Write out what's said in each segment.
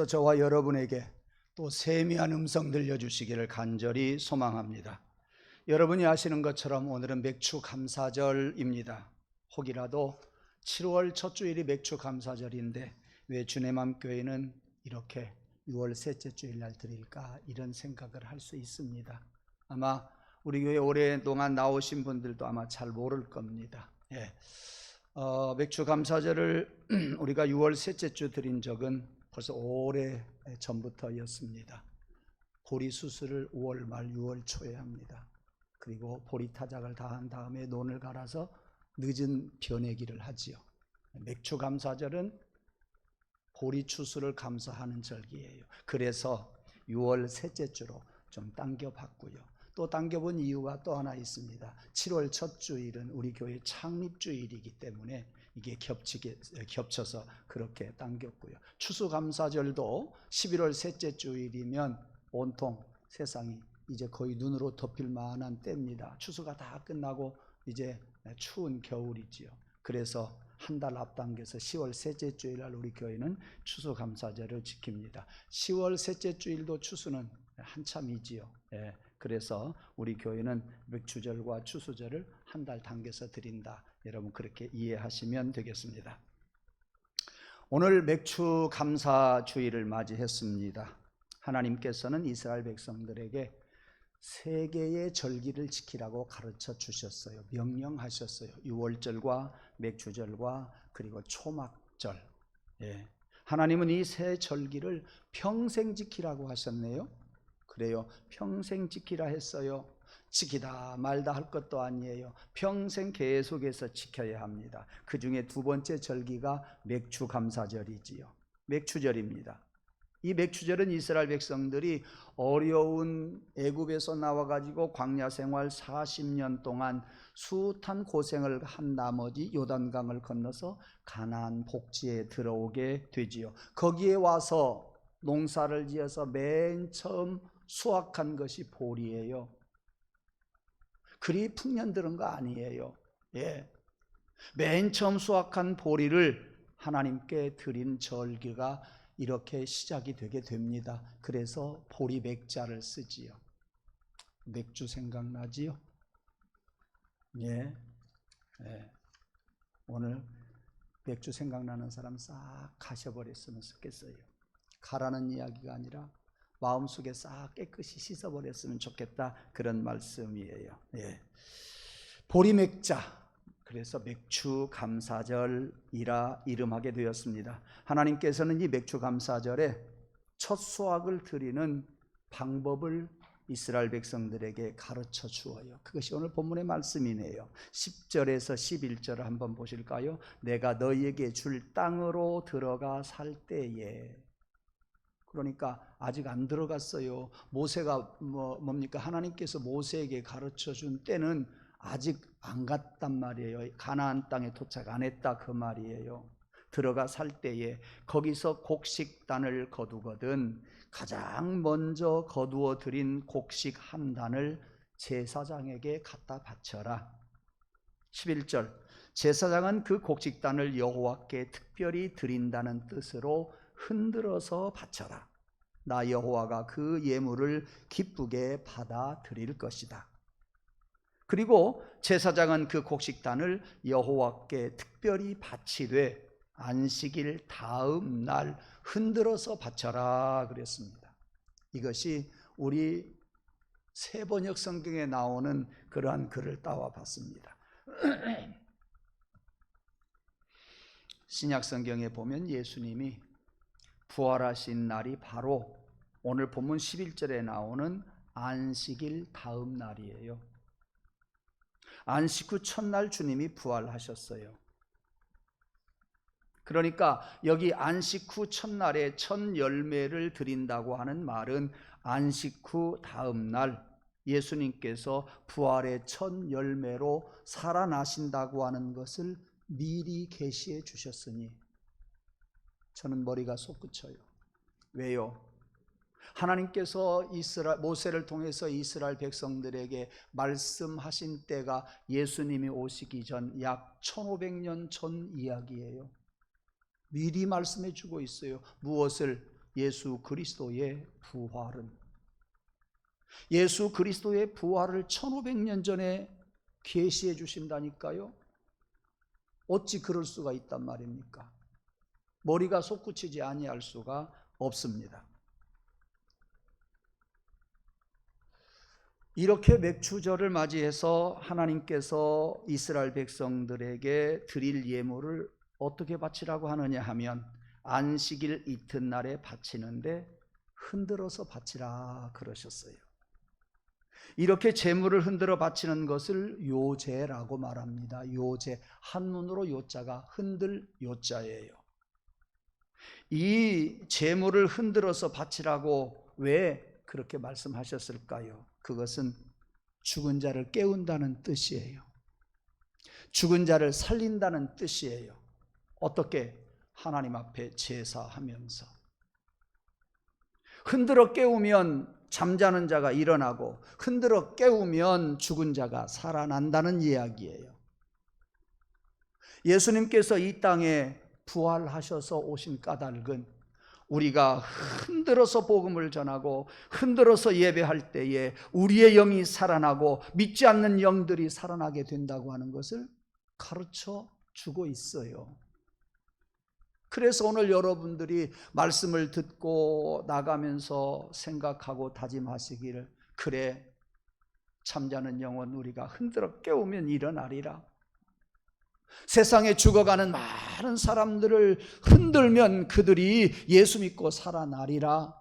저와 여러분에게 또 세미한 음성 들려주시기를 간절히 소망합니다. 여러분이 아시는 것처럼 오늘은 맥주 감사절입니다. 혹이라도 7월 첫 주일이 맥주 감사절인데 왜 주내맘교회는 이렇게 6월 셋째 주일날 드릴까 이런 생각을 할 수 있습니다. 아마 우리 교회 오랫동안 나오신 분들도 아마 잘 모를 겁니다. 맥주 감사절을 우리가 6월 셋째 주 드린 적은 벌써 오래 전부터였습니다. 보리 수술을 5월 말 6월 초에 합니다. 그리고 보리 타작을 다 한 다음에 논을 갈아서 늦은 변해기를 하지요. 맥주 감사절은 보리 추수를 감사하는 절기예요. 그래서 6월 셋째 주로 좀 당겨봤고요. 또 당겨본 이유가 또 하나 있습니다. 7월 첫 주일은 우리 교회 창립주일이기 때문에 이게 겹쳐서 그렇게 당겼고요. 추수감사절도 11월 셋째 주일이면 온통 세상이 이제 거의 눈으로 덮일 만한 때입니다. 추수가 다 끝나고 이제 추운 겨울이지요. 그래서 한 달 앞당겨서 10월 셋째 주일날 우리 교회는 추수감사절을 지킵니다. 10월 셋째 주일도 추수는 한참이지요. 그래서 우리 교회는 맥주절과 추수절을 한 달 당겨서 드린다. 여러분 그렇게 이해하시면 되겠습니다. 오늘 맥주 감사 주일을 맞이했습니다. 하나님께서는 이스라엘 백성들에게 세 개의 절기를 지키라고 가르쳐 주셨어요. 명령하셨어요. 유월절과 맥주절과 그리고 초막절. 하나님은 이 세 절기를 평생 지키라고 하셨네요. 그래요. 평생 지키라 했어요. 지키다 말다 할 것도 아니에요. 평생 계속해서 지켜야 합니다. 그 중에 두 번째 절기가 맥주감사절이지요. 맥주절입니다. 이 맥주절은 이스라엘 백성들이 어려운 애굽에서 나와가지고 광야 생활 40년 동안 숱한 고생을 한 나머지 요단강을 건너서 가나안 복지에 들어오게 되지요. 거기에 와서 농사를 지어서 맨 처음 수확한 것이 보리예요. 그리 풍년 들은 거 아니에요. 맨 처음 수확한 보리를 하나님께 드린 절기가 이렇게 시작이 되게 됩니다. 그래서 보리 맥자를 쓰지요. 맥주 생각나지요? 오늘 맥주 생각나는 사람 싹 가셔버렸으면 좋겠어요. 가라는 이야기가 아니라 마음속에 싹 깨끗이 씻어버렸으면 좋겠다, 그런 말씀이에요. 보리 맥자, 그래서 맥주 감사절이라 이름하게 되었습니다. 하나님께서는 이 맥주 감사절에 첫 수확을 드리는 방법을 이스라엘 백성들에게 가르쳐 주어요. 그것이 오늘 본문의 말씀이네요. 10절에서 11절을 한번 보실까요? 내가 너희에게 줄 땅으로 들어가 살 때에, 그러니까 아직 안 들어갔어요. 모세가 뭡니까? 하나님께서 모세에게 가르쳐 준 때는 아직 안 갔단 말이에요. 가나안 땅에 도착 안 했다 그 말이에요. 들어가 살 때에 거기서 곡식단을 거두거든 가장 먼저 거두어 드린 곡식 한 단을 제사장에게 갖다 바쳐라. 11절, 제사장은 그 곡식단을 여호와께 특별히 드린다는 뜻으로 흔들어서 바쳐라. 나 여호와가 그 예물을 기쁘게 받아들일 것이다. 그리고 제사장은 그 곡식단을 여호와께 특별히 바치되 안식일 다음 날 흔들어서 바쳐라 그랬습니다. 이것이 우리 새번역 성경에 나오는 그러한 글을 따와 봤습니다. 신약 성경에 보면 예수님이 부활하신 날이 바로 오늘 본문 11절에 나오는 안식일 다음 날이에요. 안식 후 첫날 주님이 부활하셨어요. 그러니까 여기 안식 후 첫날에 첫 열매를 드린다고 하는 말은 안식 후 다음 날 예수님께서 부활의 첫 열매로 살아나신다고 하는 것을 미리 계시해 주셨으니 저는 머리가 솟구쳐요. 왜요? 하나님께서 모세를 통해서 이스라엘 백성들에게 말씀하신 때가 예수님이 오시기 전 약 1500년 전 이야기예요. 미리 말씀해 주고 있어요. 무엇을? 예수 그리스도의 부활은, 예수 그리스도의 부활을 1500년 전에 계시해 주신다니까요. 어찌 그럴 수가 있단 말입니까? 머리가 솟구치지 아니할 수가 없습니다. 이렇게 맥추절을 맞이해서 하나님께서 이스라엘 백성들에게 드릴 예물을 어떻게 바치라고 하느냐 하면 안식일 이튿날에 바치는데 흔들어서 바치라 그러셨어요. 이렇게 제물을 흔들어 바치는 것을 요제라고 말합니다. 요제, 한문으로 요자가 흔들 요자예요. 이 제물을 흔들어서 바치라고 왜 그렇게 말씀하셨을까요? 그것은 죽은 자를 깨운다는 뜻이에요. 죽은 자를 살린다는 뜻이에요. 어떻게? 하나님 앞에 제사하면서. 흔들어 깨우면 잠자는 자가 일어나고 흔들어 깨우면 죽은 자가 살아난다는 이야기예요. 예수님께서 이 땅에 부활하셔서 오신 까닭은 우리가 흔들어서 복음을 전하고 흔들어서 예배할 때에 우리의 영이 살아나고 믿지 않는 영들이 살아나게 된다고 하는 것을 가르쳐 주고 있어요. 그래서 오늘 여러분들이 말씀을 듣고 나가면서 생각하고 다짐하시기를, 그래, 잠자는 영혼 우리가 흔들어 깨우면 일어나리라. 세상에 죽어가는 많은 사람들을 흔들면 그들이 예수 믿고 살아나리라.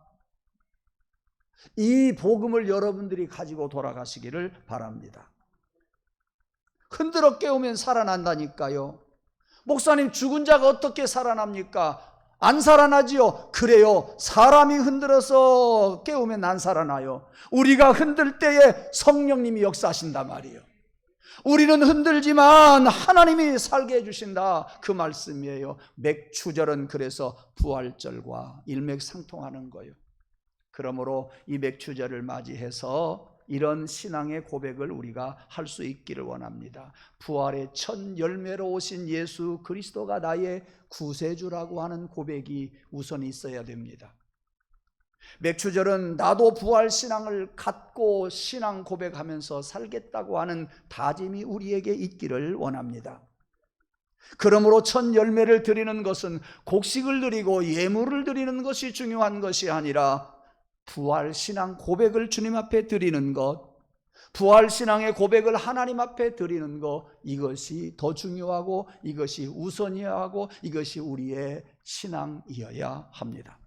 이 복음을 여러분들이 가지고 돌아가시기를 바랍니다. 흔들어 깨우면 살아난다니까요. 목사님, 죽은 자가 어떻게 살아납니까? 안 살아나지요. 그래요. 사람이 흔들어서 깨우면 안 살아나요. 우리가 흔들 때에 성령님이 역사하신단 말이에요. 우리는 흔들지만 하나님이 살게 해주신다, 그 말씀이에요. 맥추절은 그래서 부활절과 일맥상통하는 거예요. 그러므로 이 맥추절을 맞이해서 이런 신앙의 고백을 우리가 할 수 있기를 원합니다. 부활의 첫 열매로 오신 예수 그리스도가 나의 구세주라고 하는 고백이 우선 있어야 됩니다. 맥추절은 나도 부활 신앙을 갖고 신앙 고백하면서 살겠다고 하는 다짐이 우리에게 있기를 원합니다. 그러므로 첫 열매를 드리는 것은 곡식을 드리고 예물을 드리는 것이 중요한 것이 아니라 부활 신앙 고백을 주님 앞에 드리는 것, 부활 신앙의 고백을 하나님 앞에 드리는 것, 이것이 더 중요하고 이것이 우선이어야 하고 이것이 우리의 신앙이어야 합니다.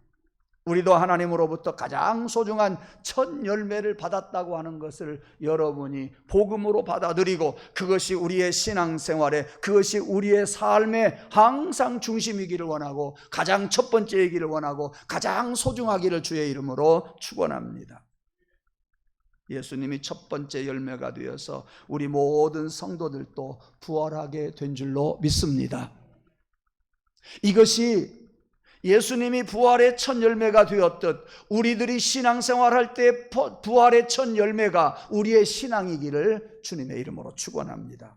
우리도 하나님으로부터 가장 소중한 첫 열매를 받았다고 하는 것을 여러분이 복음으로 받아들이고 그것이 우리의 신앙생활에, 그것이 우리의 삶의 항상 중심이기를 원하고 가장 첫 번째이기를 원하고 가장 소중하기를 주의 이름으로 축원합니다. 예수님이 첫 번째 열매가 되어서 우리 모든 성도들도 부활하게 된 줄로 믿습니다. 이것이 예수님이 부활의 첫 열매가 되었듯 우리들이 신앙생활할 때 부활의 첫 열매가 우리의 신앙이기를 주님의 이름으로 축원합니다.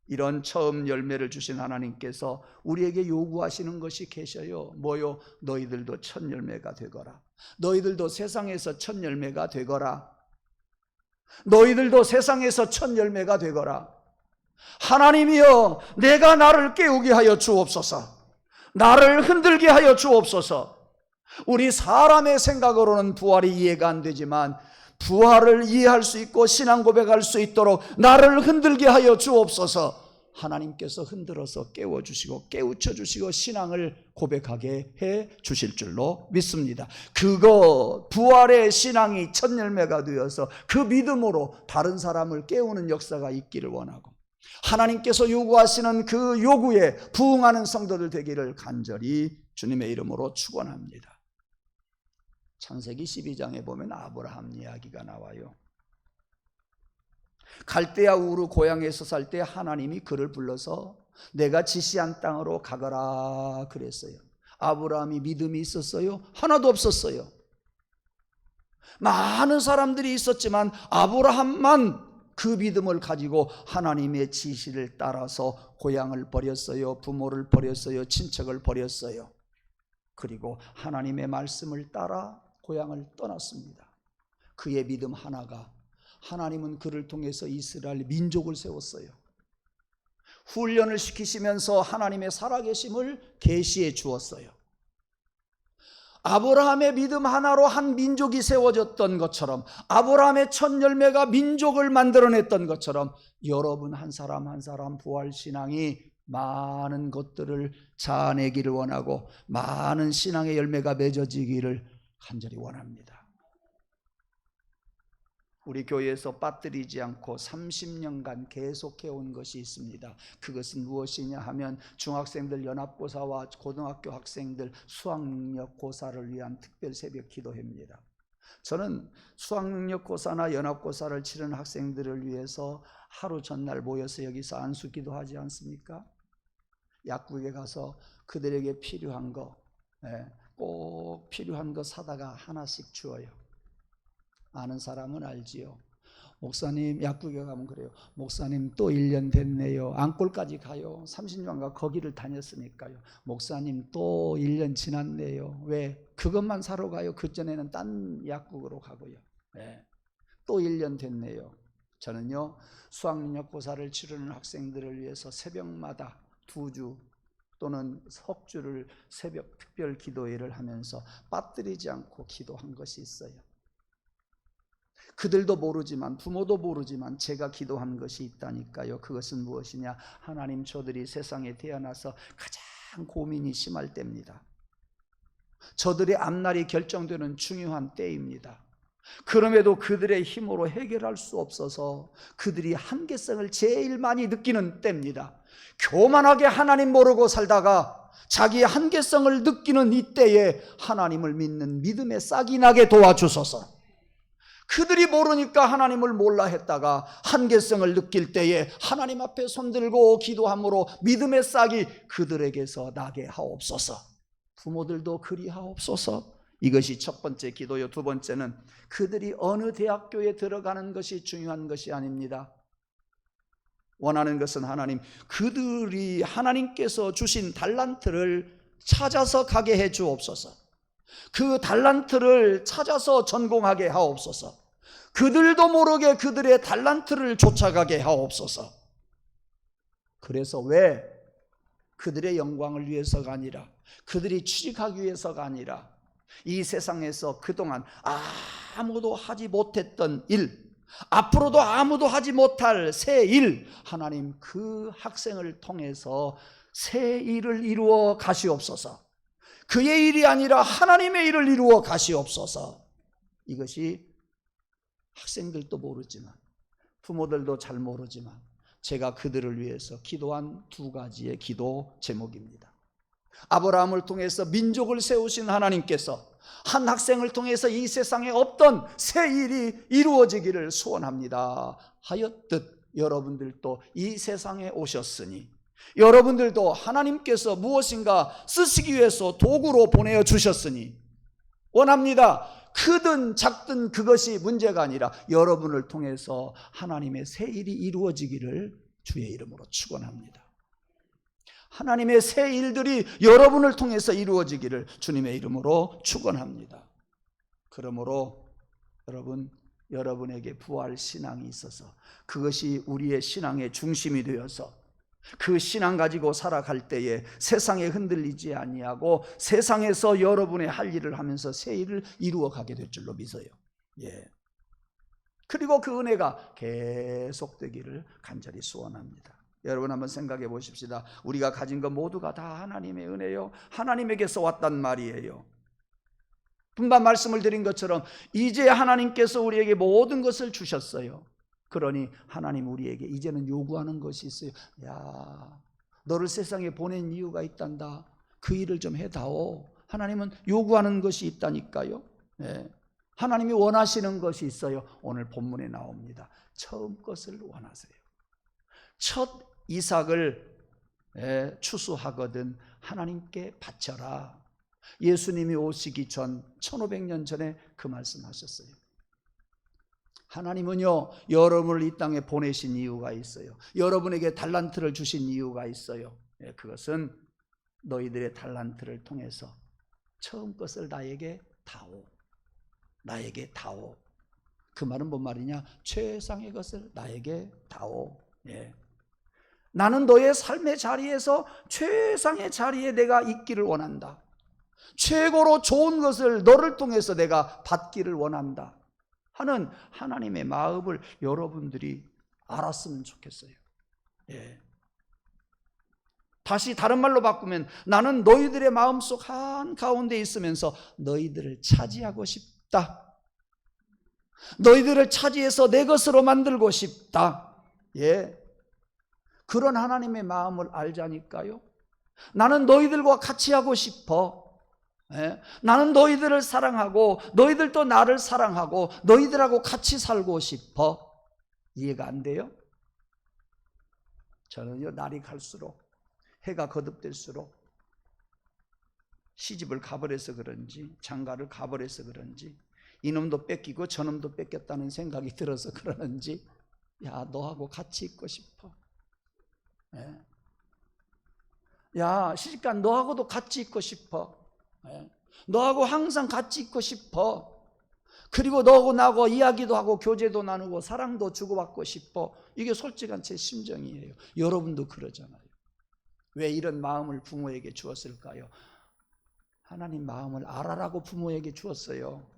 이런 처음 열매를 주신 하나님께서 우리에게 요구하시는 것이 계셔요. 뭐요? 너희들도 첫 열매가 되거라. 너희들도 세상에서 첫 열매가 되거라. 너희들도 세상에서 첫 열매가 되거라. 하나님이여, 내가 나를 깨우게 하여 주옵소서. 나를 흔들게 하여 주옵소서. 우리 사람의 생각으로는 부활이 이해가 안 되지만 부활을 이해할 수 있고 신앙 고백할 수 있도록 나를 흔들게 하여 주옵소서. 하나님께서 흔들어서 깨워주시고 깨우쳐주시고 신앙을 고백하게 해 주실 줄로 믿습니다. 그거 부활의 신앙이 첫 열매가 되어서 그 믿음으로 다른 사람을 깨우는 역사가 있기를 원하고 하나님께서 요구하시는 그 요구에 부응하는 성도들 되기를 간절히 주님의 이름으로 축원합니다. 창세기 12장에 보면 아브라함 이야기가 나와요. 갈대아 우르 고향에서 살 때 하나님이 그를 불러서 내가 지시한 땅으로 가거라 그랬어요. 아브라함이 믿음이 있었어요? 하나도 없었어요. 많은 사람들이 있었지만 아브라함만 그 믿음을 가지고 하나님의 지시를 따라서 고향을 버렸어요. 부모를 버렸어요. 친척을 버렸어요. 그리고 하나님의 말씀을 따라 고향을 떠났습니다. 그의 믿음 하나가 하나님은 그를 통해서 이스라엘 민족을 세웠어요. 훈련을 시키시면서 하나님의 살아계심을 계시해 주었어요. 아브라함의 믿음 하나로 한 민족이 세워졌던 것처럼, 아브라함의 첫 열매가 민족을 만들어냈던 것처럼, 여러분 한 사람 한 사람 부활신앙이 많은 것들을 자아내기를 원하고 많은 신앙의 열매가 맺어지기를 간절히 원합니다. 우리 교회에서 빠뜨리지 않고 30년간 계속해온 것이 있습니다. 그것은 무엇이냐 하면 중학생들 연합고사와 고등학교 학생들 수학능력고사를 위한 특별 새벽 기도회입니다. 저는 수학능력고사나 연합고사를 치르는 학생들을 위해서 하루 전날 모여서 여기서 안수 기도하지 않습니까? 약국에 가서 그들에게 필요한 거, 꼭 필요한 거 사다가 하나씩 주어요. 아는 사람은 알지요. 목사님, 약국에 가면 그래요. 목사님 또 1년 됐네요. 안골까지 가요. 30년간 거기를 다녔으니까요. 목사님 또 1년 지났네요. 왜? 그것만 사러 가요. 그전에는 딴 약국으로 가고요. 또 1년 됐네요. 저는요, 수학능력고사를 치르는 학생들을 위해서 새벽마다 2주 또는 석주를 새벽 특별 기도회를 하면서 빠뜨리지 않고 기도한 것이 있어요. 그들도 모르지만, 부모도 모르지만 제가 기도한 것이 있다니까요. 그것은 무엇이냐? 하나님, 저들이 세상에 태어나서 가장 고민이 심할 때입니다. 저들의 앞날이 결정되는 중요한 때입니다. 그럼에도 그들의 힘으로 해결할 수 없어서 그들이 한계성을 제일 많이 느끼는 때입니다. 교만하게 하나님 모르고 살다가 자기의 한계성을 느끼는 이때에 하나님을 믿는 믿음의 싹이 나게 도와주소서. 그들이 모르니까 하나님을 몰라 했다가 한계성을 느낄 때에 하나님 앞에 손들고 기도함으로 믿음의 싹이 그들에게서 나게 하옵소서. 부모들도 그리하옵소서. 이것이 첫 번째 기도요. 두 번째는 그들이 어느 대학교에 들어가는 것이 중요한 것이 아닙니다. 원하는 것은 하나님, 그들이 하나님께서 주신 달란트를 찾아서 가게 해 주옵소서. 그 달란트를 찾아서 전공하게 하옵소서. 그들도 모르게 그들의 달란트를 쫓아가게 하옵소서. 그래서 왜? 그들의 영광을 위해서가 아니라, 그들이 취직하기 위해서가 아니라, 이 세상에서 그동안 아무도 하지 못했던 일, 앞으로도 아무도 하지 못할 새 일, 하나님 그 학생을 통해서 새 일을 이루어 가시옵소서. 그의 일이 아니라 하나님의 일을 이루어 가시옵소서. 이것이 학생들도 모르지만, 부모들도 잘 모르지만 제가 그들을 위해서 기도한 두 가지의 기도 제목입니다. 아브라함을 통해서 민족을 세우신 하나님께서 한 학생을 통해서 이 세상에 없던 새 일이 이루어지기를 소원합니다. 하였듯 여러분들도 이 세상에 오셨으니, 여러분들도 하나님께서 무엇인가 쓰시기 위해서 도구로 보내어 주셨으니 원합니다. 크든 작든 그것이 문제가 아니라 여러분을 통해서 하나님의 새 일이 이루어지기를 주의 이름으로 축원합니다. 하나님의 새 일들이 여러분을 통해서 이루어지기를 주님의 이름으로 축원합니다. 그러므로 여러분, 여러분에게 부활 신앙이 있어서 그것이 우리의 신앙의 중심이 되어서 그 신앙 가지고 살아갈 때에 세상에 흔들리지 아니하고 세상에서 여러분의 할 일을 하면서 새 일을 이루어 가게 될 줄로 믿어요. 그리고 그 은혜가 계속되기를 간절히 소원합니다. 여러분 한번 생각해 보십시다. 우리가 가진 것 모두가 다 하나님의 은혜요, 하나님에게서 왔단 말이에요. 분반 말씀을 드린 것처럼 이제 하나님께서 우리에게 모든 것을 주셨어요. 그러니 하나님 우리에게 이제는 요구하는 것이 있어요. 야, 너를 세상에 보낸 이유가 있단다. 그 일을 좀 해다오. 하나님은 요구하는 것이 있다니까요. 하나님이 원하시는 것이 있어요. 오늘 본문에 나옵니다. 처음 것을 원하세요. 첫 이삭을 추수하거든 하나님께 바쳐라. 예수님이 오시기 전 1500년 전에 그 말씀하셨어요. 하나님은요, 여러분을 이 땅에 보내신 이유가 있어요. 여러분에게 달란트를 주신 이유가 있어요. 그것은 너희들의 달란트를 통해서 처음 것을 나에게 다오. 나에게 다오. 그 말은 뭔 말이냐? 최상의 것을 나에게 다오. 예. 나는 너의 삶의 자리에서 최상의 자리에 내가 있기를 원한다. 최고로 좋은 것을 너를 통해서 내가 받기를 원한다 하는 하나님의 마음을 여러분들이 알았으면 좋겠어요. 예. 다시 다른 말로 바꾸면 나는 너희들의 마음속 한가운데 있으면서 너희들을 차지하고 싶다. 너희들을 차지해서 내 것으로 만들고 싶다. 예. 그런 하나님의 마음을 알자니까요. 나는 너희들과 같이 하고 싶어. 예? 나는 너희들을 사랑하고 너희들도 나를 사랑하고 너희들하고 같이 살고 싶어. 이해가 안 돼요? 저는요, 날이 갈수록 해가 거듭될수록 시집을 가버려서 그런지 장가를 가버려서 그런지 이놈도 뺏기고 저놈도 뺏겼다는 생각이 들어서 그러는지 야, 너하고 같이 있고 싶어. 예? 야, 시집간 너하고도 같이 있고 싶어. 예? 너하고 항상 같이 있고 싶어. 그리고 너하고 나하고 이야기도 하고 교제도 나누고 사랑도 주고받고 싶어. 이게 솔직한 제 심정이에요. 여러분도 그러잖아요. 왜 이런 마음을 부모에게 주었을까요? 하나님 마음을 알아라고 부모에게 주었어요.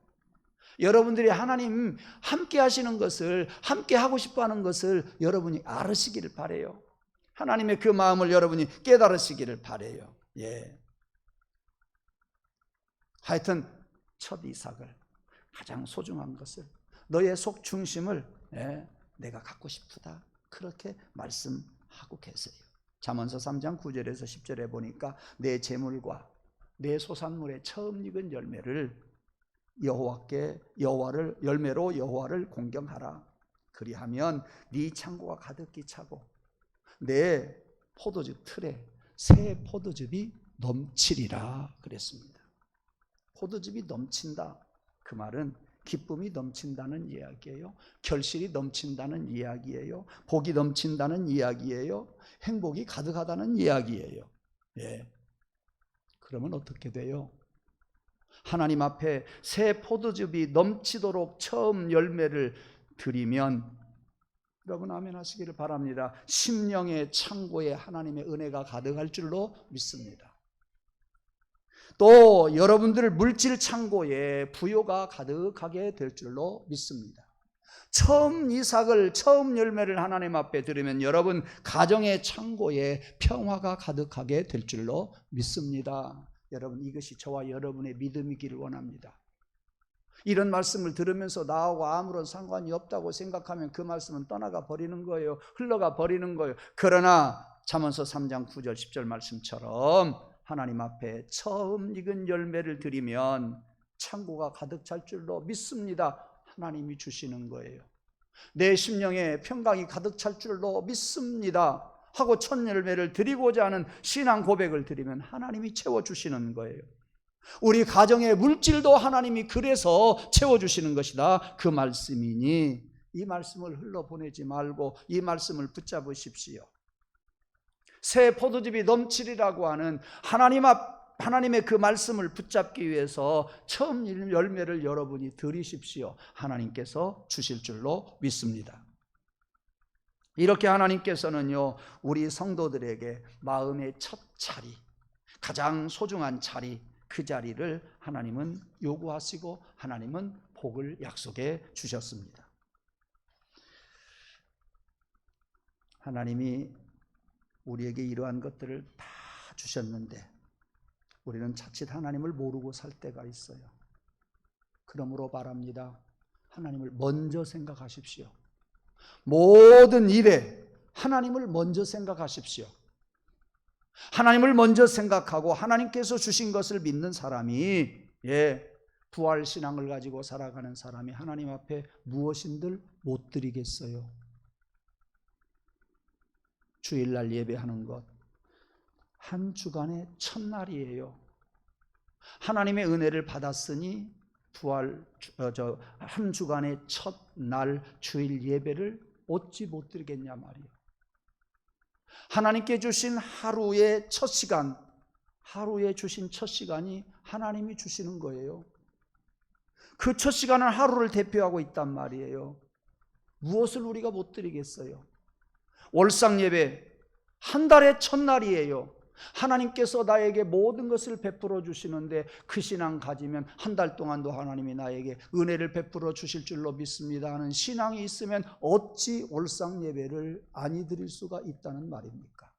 여러분들이 하나님 함께 하시는 것을, 함께 하고 싶어 하는 것을 여러분이 알으시기를 바라요. 하나님의 그 마음을 여러분이 깨달으시기를 바라요. 예. 하여튼 첫 이삭을, 가장 소중한 것을, 너의 속 중심을 내가 갖고 싶다, 그렇게 말씀하고 계세요. 잠언서 3장 9절에서 10절에 보니까 내 재물과 내 소산물의 처음 익은 열매를 여호와를 열매로 여호와를 공경하라. 그리하면 네 창고가 가득히 차고 내 포도즙 틀에 새 포도즙이 넘치리라 그랬습니다. 포도즙이 넘친다. 그 말은 기쁨이 넘친다는 이야기예요. 결실이 넘친다는 이야기예요. 복이 넘친다는 이야기예요. 행복이 가득하다는 이야기예요. 예. 그러면 어떻게 돼요? 하나님 앞에 새 포도즙이 넘치도록 처음 열매를 드리면, 여러분 아멘 하시기를 바랍니다. 심령의 창고에 하나님의 은혜가 가득할 줄로 믿습니다. 또 여러분들 물질 창고에 부요가 가득하게 될 줄로 믿습니다. 처음 이삭을, 처음 열매를 하나님 앞에 드리면 여러분 가정의 창고에 평화가 가득하게 될 줄로 믿습니다. 여러분 이것이 저와 여러분의 믿음이기를 원합니다. 이런 말씀을 들으면서 나하고 아무런 상관이 없다고 생각하면 그 말씀은 떠나가 버리는 거예요. 흘러가 버리는 거예요. 그러나 잠언서 3장 9절 10절 말씀처럼 하나님 앞에 처음 익은 열매를 드리면 창고가 가득 찰 줄로 믿습니다. 하나님이 주시는 거예요. 내 심령에 평강이 가득 찰 줄로 믿습니다 하고 첫 열매를 드리고자 하는 신앙 고백을 드리면 하나님이 채워주시는 거예요. 우리 가정의 물질도 하나님이 그래서 채워주시는 것이다, 그 말씀이니 이 말씀을 흘러보내지 말고 이 말씀을 붙잡으십시오. 새 포도즙이 넘치리라고 하는 하나님의 그 말씀을 붙잡기 위해서 처음 열매를 여러분이 드리십시오. 하나님께서 주실 줄로 믿습니다. 이렇게 하나님께서는요, 우리 성도들에게 마음의 첫 자리, 가장 소중한 자리, 그 자리를 하나님은 요구하시고 하나님은 복을 약속해 주셨습니다. 하나님이 우리에게 이러한 것들을 다 주셨는데 우리는 자칫 하나님을 모르고 살 때가 있어요. 그러므로 바랍니다. 하나님을 먼저 생각하십시오. 모든 일에 하나님을 먼저 생각하십시오. 하나님을 먼저 생각하고 하나님께서 주신 것을 믿는 사람이, 부활신앙을 가지고 살아가는 사람이 하나님 앞에 무엇인들 못 드리겠어요? 주일날 예배하는 것, 한 주간의 첫날이에요. 하나님의 은혜를 받았으니 한 주간의 첫날 주일 예배를 어찌 못 드리겠냐 말이에요. 하나님께 주신 하루의 첫 시간, 하루에 주신 첫 시간이 하나님이 주시는 거예요. 그 첫 시간은 하루를 대표하고 있단 말이에요. 무엇을 우리가 못 드리겠어요? 월상 예배 한 달의 첫날이에요. 하나님께서 나에게 모든 것을 베풀어 주시는데 그 신앙 가지면 한 달 동안도 하나님이 나에게 은혜를 베풀어 주실 줄로 믿습니다 하는 신앙이 있으면 어찌 월상 예배를 아니 드릴 수가 있다는 말입니까?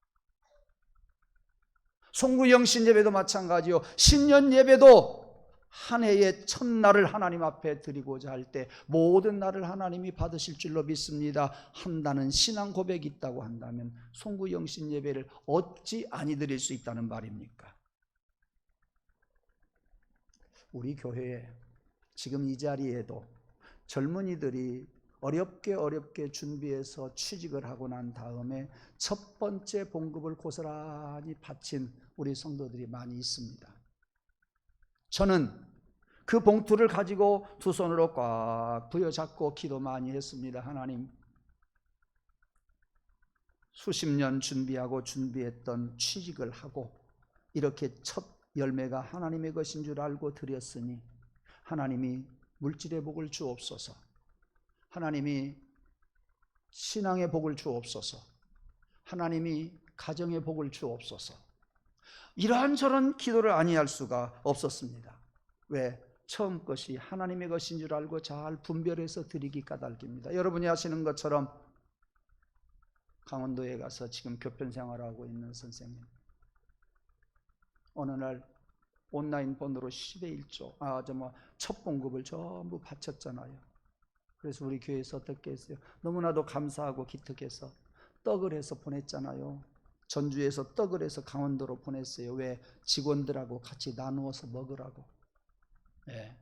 송구영신 예배도 마찬가지요. 신년 예배도 한 해의 첫날을 하나님 앞에 드리고자 할 때 모든 날을 하나님이 받으실 줄로 믿습니다 한다는 신앙 고백이 있다고 한다면 송구영신 예배를 어찌 아니 드릴 수 있다는 말입니까? 우리 교회에 지금 이 자리에도 젊은이들이 어렵게 준비해서 취직을 하고 난 다음에 첫 번째 봉급을 고스란히 바친 우리 성도들이 많이 있습니다. 저는 그 봉투를 가지고 두 손으로 꽉 부여잡고 기도 많이 했습니다. 하나님, 수십 년 준비했던 취직을 하고 이렇게 첫 열매가 하나님의 것인 줄 알고 드렸으니 하나님이 물질의 복을 주옵소서, 하나님이 신앙의 복을 주옵소서, 하나님이 가정의 복을 주옵소서. 이러한저런 기도를 아니할 수가 없었습니다. 왜? 처음 것이 하나님의 것인 줄 알고 잘 분별해서 드리기 까닭입니다. 여러분이 아시는 것처럼 강원도에 가서 지금 교편 생활하고 있는 선생님, 어느 날 온라인 번호로 10의 1조 첫 봉급을 전부 바쳤잖아요. 그래서 우리 교회에서 어떻게 했어요? 너무나도 감사하고 기특해서 떡을 해서 보냈잖아요. 전주에서 떡을 해서 강원도로 보냈어요. 왜? 직원들하고 같이 나누어서 먹으라고. 네.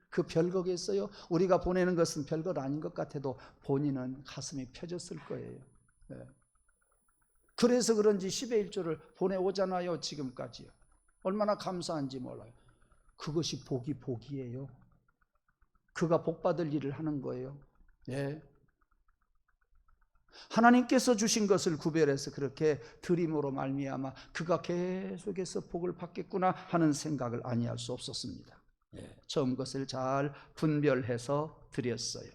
그 별거겠어요? 우리가 보내는 것은 별것 아닌 것 같아도 본인은 가슴이 펴졌을 거예요. 네. 그래서 그런지 10의 1조를 보내오잖아요. 지금까지요. 얼마나 감사한지 몰라요. 그것이 복이에요. 그가 복받을 일을 하는 거예요. 네. 하나님께서 주신 것을 구별해서 그렇게 드림으로 말미암아 그가 계속해서 복을 받겠구나 하는 생각을 아니할 수 없었습니다. 예, 처음 것을 잘 분별해서 드렸어요.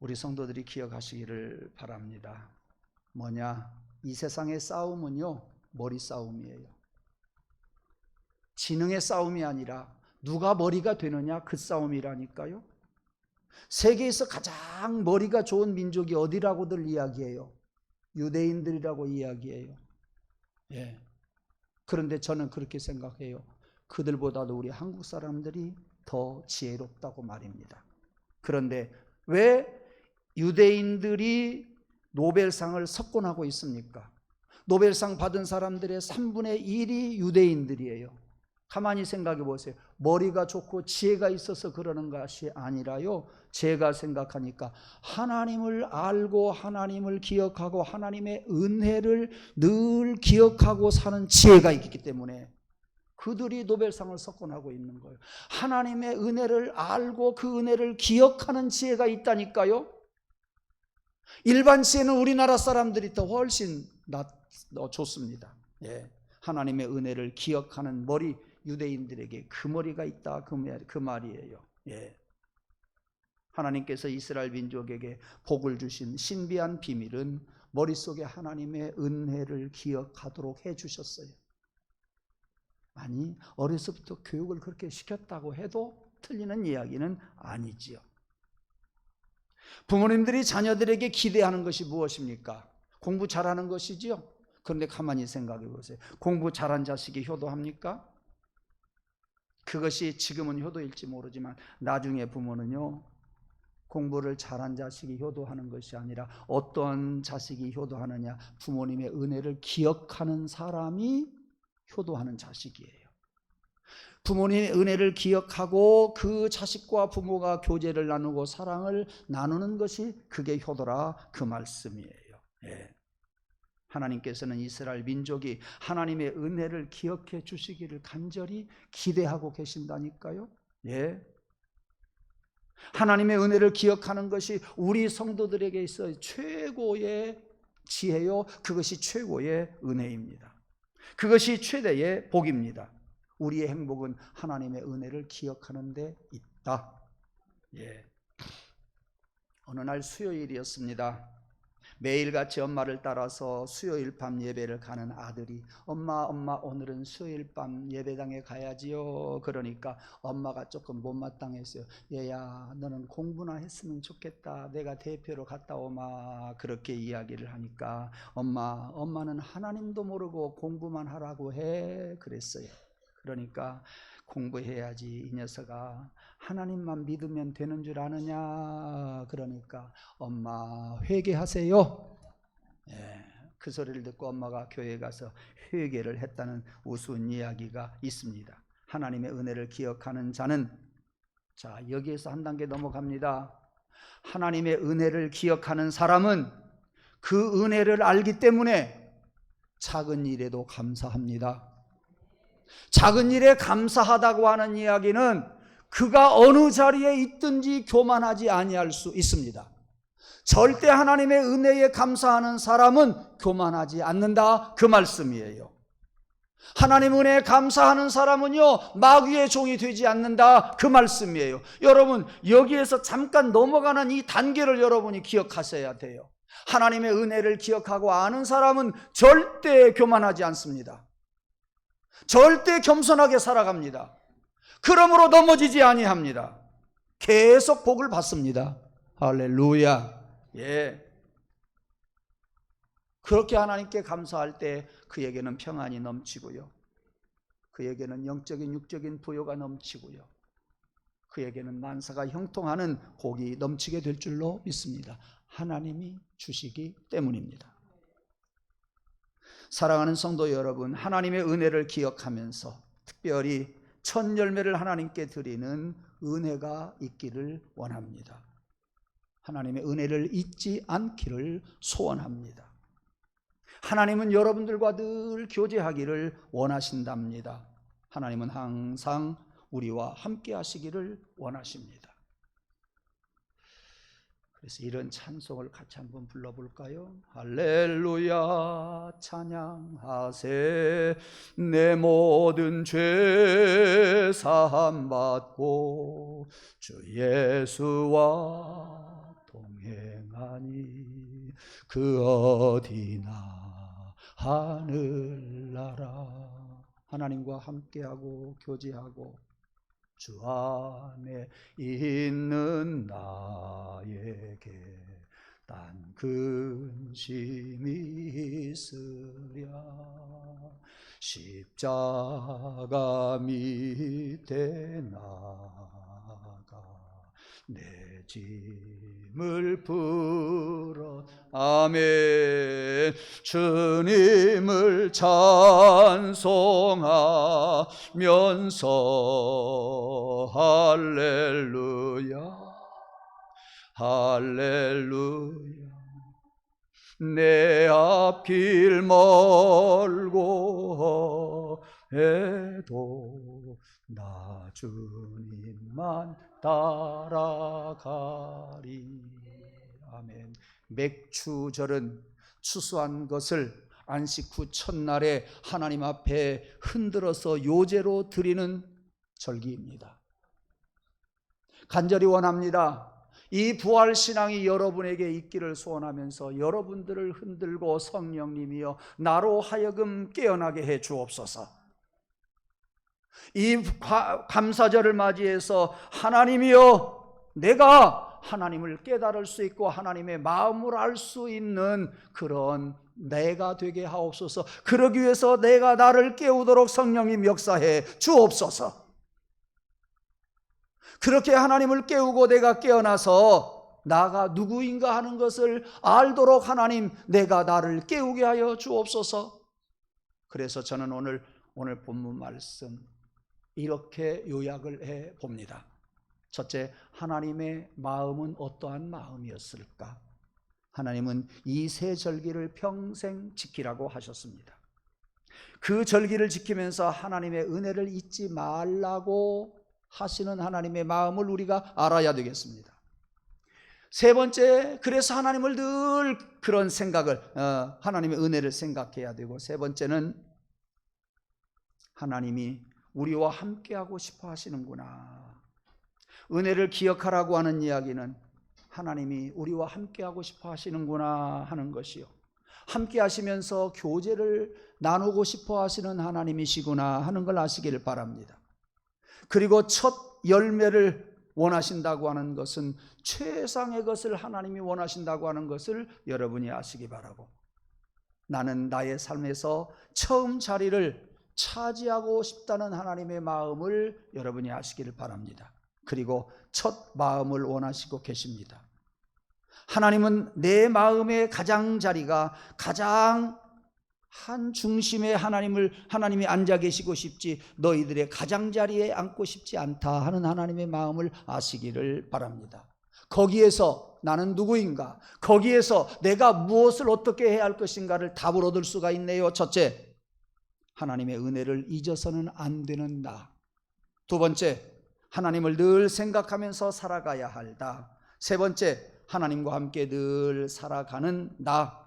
우리 성도들이 기억하시기를 바랍니다. 뭐냐? 이 세상의 싸움은요, 머리 싸움이에요. 지능의 싸움이 아니라 누가 머리가 되느냐, 그 싸움이라니까요. 세계에서 가장 머리가 좋은 민족이 어디라고들 이야기해요? 유대인들이라고 이야기해요. 예. 그런데 저는 그렇게 생각해요. 그들보다도 우리 한국 사람들이 더 지혜롭다고 말입니다. 그런데 왜 유대인들이 노벨상을 석권하고 있습니까? 노벨상 받은 사람들의 3분의 1이 유대인들이에요. 가만히 생각해 보세요. 머리가 좋고 지혜가 있어서 그러는 것이 아니라요, 제가 생각하니까 하나님을 알고 하나님을 기억하고 하나님의 은혜를 늘 기억하고 사는 지혜가 있기 때문에 그들이 노벨상을 석권하고 있는 거예요. 하나님의 은혜를 알고 그 은혜를 기억하는 지혜가 있다니까요. 일반 지혜는 우리나라 사람들이 더 훨씬 좋습니다. 예. 하나님의 은혜를 기억하는 머리, 유대인들에게 그 머리가 있다, 그 말이에요. 예. 하나님께서 이스라엘 민족에게 복을 주신 신비한 비밀은 머릿속에 하나님의 은혜를 기억하도록 해주셨어요. 아니, 어려서부터 교육을 그렇게 시켰다고 해도 틀리는 이야기는 아니지요. 부모님들이 자녀들에게 기대하는 것이 무엇입니까? 공부 잘하는 것이지요. 그런데 가만히 생각해 보세요. 공부 잘한 자식이 효도합니까? 그것이 지금은 효도일지 모르지만 나중에 부모는요, 공부를 잘한 자식이 효도하는 것이 아니라 어떤 자식이 효도하느냐, 부모님의 은혜를 기억하는 사람이 효도하는 자식이에요. 부모님의 은혜를 기억하고 그 자식과 부모가 교제를 나누고 사랑을 나누는 것이 그게 효도라, 그 말씀이에요. 예. 하나님께서는 이스라엘 민족이 하나님의 은혜를 기억해 주시기를 간절히 기대하고 계신다니까요. 예. 하나님의 은혜를 기억하는 것이 우리 성도들에게 있어 최고의 지혜요, 그것이 최고의 은혜입니다. 그것이 최대의 복입니다. 우리의 행복은 하나님의 은혜를 기억하는 데 있다. 예. 어느 날 수요일이었습니다. 매일같이 엄마를 따라서 수요일 밤 예배를 가는 아들이 엄마 오늘은 수요일 밤 예배당에 가야지요. 그러니까 엄마가 조금 못마땅했어요. 얘야 너는 공부나 했으면 좋겠다. 내가 대표로 갔다 오마. 그렇게 이야기를 하니까 엄마는 하나님도 모르고 공부만 하라고 해 그랬어요. 그러니까 공부해야지 이 녀석아, 하나님만 믿으면 되는 줄 아느냐. 그러니까 엄마 회개하세요. 예, 그 소리를 듣고 엄마가 교회에 가서 회개를 했다는 우스운 이야기가 있습니다. 하나님의 은혜를 기억하는 자는, 자 여기에서 한 단계 넘어갑니다. 하나님의 은혜를 기억하는 사람은 그 은혜를 알기 때문에 작은 일에도 감사합니다. 작은 일에 감사하다고 하는 이야기는 그가 어느 자리에 있든지 교만하지 아니할 수 있습니다. 절대 하나님의 은혜에 감사하는 사람은 교만하지 않는다, 그 말씀이에요. 하나님 은혜에 감사하는 사람은요 마귀의 종이 되지 않는다, 그 말씀이에요. 여러분 여기에서 잠깐 넘어가는 이 단계를 여러분이 기억하셔야 돼요. 하나님의 은혜를 기억하고 아는 사람은 절대 교만하지 않습니다. 절대 겸손하게 살아갑니다. 그러므로 넘어지지 아니합니다. 계속 복을 받습니다. 할렐루야. 예. 그렇게 하나님께 감사할 때 그에게는 평안이 넘치고요, 그에게는 영적인 육적인 부요가 넘치고요, 그에게는 만사가 형통하는 복이 넘치게 될 줄로 믿습니다. 하나님이 주시기 때문입니다. 사랑하는 성도 여러분, 하나님의 은혜를 기억하면서 특별히 첫 열매를 하나님께 드리는 은혜가 있기를 원합니다. 하나님의 은혜를 잊지 않기를 소원합니다. 하나님은 여러분들과 늘 교제하기를 원하신답니다. 하나님은 항상 우리와 함께 하시기를 원하십니다. 그래서 이런 찬송을 같이 한번 불러볼까요? 할렐루야 찬양하세, 내 모든 죄 사함 받고 주 예수와 동행하니 그 어디나 하늘나라. 하나님과 함께하고 교제하고 주 안에 있는 나에게 딴 근심이 있으랴. 십자가 밑에 나가 내 짐을 풀어. 아멘. 주님을 찬송하면서 할렐루야 할렐루야. 내 앞길 멀고 해도 나 주님만 따라가리. 아멘. 맥추절은 추수한 것을 안식 후 첫날에 하나님 앞에 흔들어서 요제로 드리는 절기입니다. 간절히 원합니다. 이 부활신앙이 여러분에게 있기를 소원하면서 여러분들을 흔들고 성령님이여 나로 하여금 깨어나게 해 주옵소서. 이 감사절을 맞이해서 하나님이여 내가 하나님을 깨달을 수 있고 하나님의 마음을 알 수 있는 그런 내가 되게 하옵소서. 그러기 위해서 내가 나를 깨우도록 성령님 역사해 주옵소서. 그렇게 하나님을 깨우고 내가 깨어나서 나가 누구인가 하는 것을 알도록 하나님 내가 나를 깨우게 하여 주옵소서. 그래서 저는 오늘 본문 말씀 이렇게 요약을 해 봅니다. 첫째, 하나님의 마음은 어떠한 마음이었을까? 하나님은 이 세 절기를 평생 지키라고 하셨습니다. 그 절기를 지키면서 하나님의 은혜를 잊지 말라고 하시는 하나님의 마음을 우리가 알아야 되겠습니다. 세 번째, 그래서 하나님을 늘 그런 생각을, 하나님의 은혜를 생각해야 되고, 세 번째는 하나님이 우리와 함께하고 싶어 하시는구나. 은혜를 기억하라고 하는 이야기는 하나님이 우리와 함께하고 싶어 하시는구나 하는 것이요, 함께 하시면서 교제를 나누고 싶어 하시는 하나님이시구나 하는 걸 아시기를 바랍니다. 그리고 첫 열매를 원하신다고 하는 것은 최상의 것을 하나님이 원하신다고 하는 것을 여러분이 아시기 바라고, 나는 나의 삶에서 처음 자리를 차지하고 싶다는 하나님의 마음을 여러분이 아시기를 바랍니다. 그리고 첫 마음을 원하시고 계십니다. 하나님은 내 마음의 가장자리가 가장 한 중심에 하나님이 앉아 계시고 싶지, 너희들의 가장자리에 앉고 싶지 않다 하는 하나님의 마음을 아시기를 바랍니다. 거기에서 나는 누구인가, 거기에서 내가 무엇을 어떻게 해야 할 것인가를 답을 얻을 수가 있네요. 첫째, 하나님의 은혜를 잊어서는 안 되는 나. 두 번째, 하나님을 늘 생각하면서 살아가야 할 나. 세 번째, 하나님과 함께 늘 살아가는 나.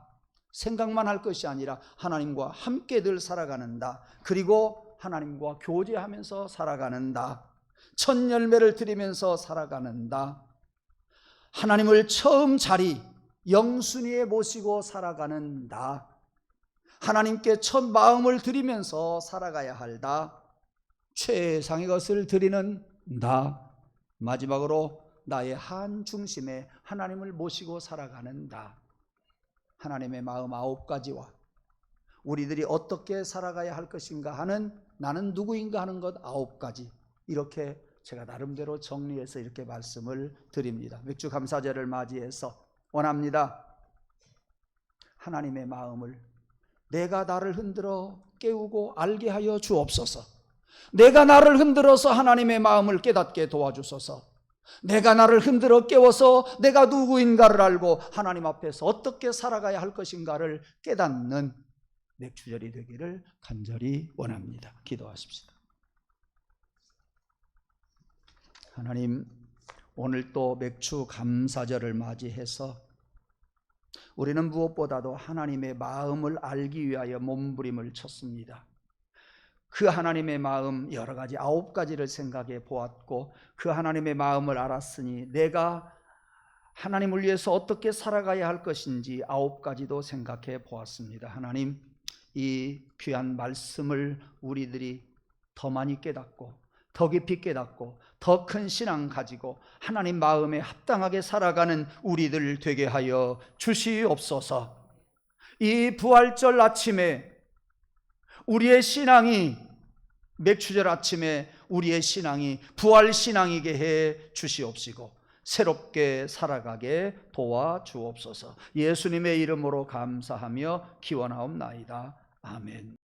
생각만 할 것이 아니라 하나님과 함께 늘 살아가는 나. 그리고 하나님과 교제하면서 살아가는 나. 첫 열매를 드리면서 살아가는 나. 하나님을 처음 자리 영순위에 모시고 살아가는 나. 하나님께 첫 마음을 드리면서 살아가야 할 나. 최상의 것을 드리는 나. 마지막으로 나의 한 중심에 하나님을 모시고 살아가는 나. 하나님의 마음 9가지와 우리들이 어떻게 살아가야 할 것인가 하는, 나는 누구인가 하는 것 9가지, 이렇게 제가 나름대로 정리해서 이렇게 말씀을 드립니다. 맥주 감사절을 맞이해서 원합니다. 하나님의 마음을 내가 나를 흔들어 깨우고 알게 하여 주옵소서. 내가 나를 흔들어서 하나님의 마음을 깨닫게 도와주소서. 내가 나를 흔들어 깨워서 내가 누구인가를 알고 하나님 앞에서 어떻게 살아가야 할 것인가를 깨닫는 맥주절이 되기를 간절히 원합니다. 기도하십시다. 하나님, 오늘 또 맥주 감사절을 맞이해서 우리는 무엇보다도 하나님의 마음을 알기 위하여 몸부림을 쳤습니다. 그 하나님의 마음 여러 가지 9가지를 생각해 보았고, 그 하나님의 마음을 알았으니 내가 하나님을 위해서 어떻게 살아가야 할 것인지 9가지도 생각해 보았습니다. 하나님, 이 귀한 말씀을 우리들이 더 많이 깨닫고 더 깊이 깨닫고 더 큰 신앙 가지고 하나님 마음에 합당하게 살아가는 우리들 되게 하여 주시옵소서. 이 부활절 아침에 우리의 신앙이, 맥주절 아침에 우리의 신앙이 부활신앙이게 해 주시옵시고 새롭게 살아가게 도와주옵소서. 예수님의 이름으로 감사하며 기원하옵나이다. 아멘.